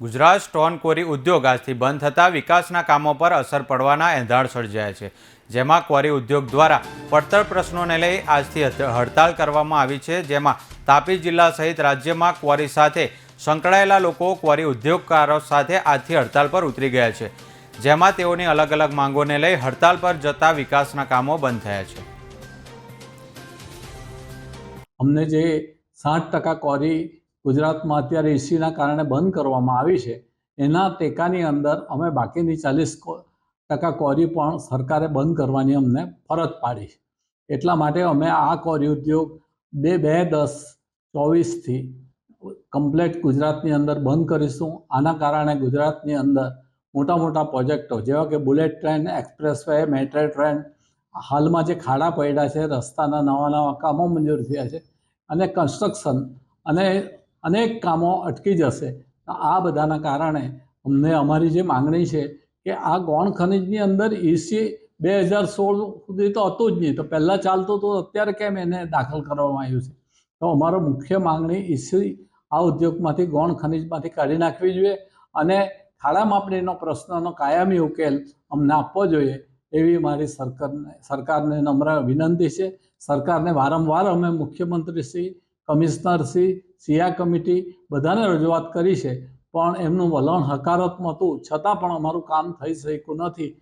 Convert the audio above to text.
Gujarat stone quarry ઉદ્યોગ આજથી બંધ થતાં વિકાસના કામો પર અસર પડવાના એંધાણ સર્જાયા છે, જેમાં ક્વોરી ઉદ્યોગ દ્વારા પડતર પ્રશ્નોને લઈ આજથી હડતાળ કરવામાં આવી છે, જેમાં તાપી જિલ્લા સહિત રાજ્યમાં ક્વોરી સાથે સંકળાયેલા લોકો ક્વોરી ઉદ્યોગકારો સાથે આજથી હડતાળ પર ઉતરી ગયા છે, જેમાં તેઓની અલગ અલગ માંગોને લઈ હડતાળ પર જતા વિકાસના કામો બંધ થયા છે. અમને જે 60% ક્વોરી ગુજરાતમાં અત્યારે ઇસીના કારણે બંધ કરવામાં આવી છે, એના ટેકાની અંદર અમે બાકીની 40% ક્વોરી પણ સરકારે બંધ કરવાની અમને ફરજ પાડી છે. એટલા માટે અમે આ ક્વોરી ઉદ્યોગ 2/10/24થી કમ્પ્લેટ ગુજરાતની અંદર બંધ કરીશું. આના કારણે ગુજરાતની અંદર મોટા મોટા પ્રોજેક્ટો જેવા કે bullet train, express way, metro train, હાલમાં જે ખાડા પડ્યા છે, રસ્તાના નવા કામો મંજૂર થયા છે અને કન્સ્ટ્રક્શન અને અનેક કામો અટકી જશે. આ બધાના કારણે અમને અમારી જે માંગણી છે કે આ ગૌણ ખનિજની અંદર ઈસી 2016 સુધી તો હતું જ નહીં, તો પહેલાં ચાલતું તો અત્યારે કેમ એને દાખલ કરવામાં આવ્યું છે? તો અમારો મુખ્ય માંગણી ઈસી આ ઉદ્યોગમાંથી ગૌણ ખનિજમાંથી કાઢી નાખવી જોઈએ અને ખાડા માપણીનો પ્રશ્નનો કાયમી ઉકેલ અમને આપવો જોઈએ એવી મારી સરકારને નમ્ર વિનંતી છે. સરકારને વારંવાર અમે મુખ્યમંત્રીશ્રી, કમિશનરશ્રી, સિયા કમિટી બધાને રજૂઆત કરી છે, પણ એમનું વલણ હકારાત્મક હતું છતાં પણ અમારું કામ થઈ શક્યું નથી.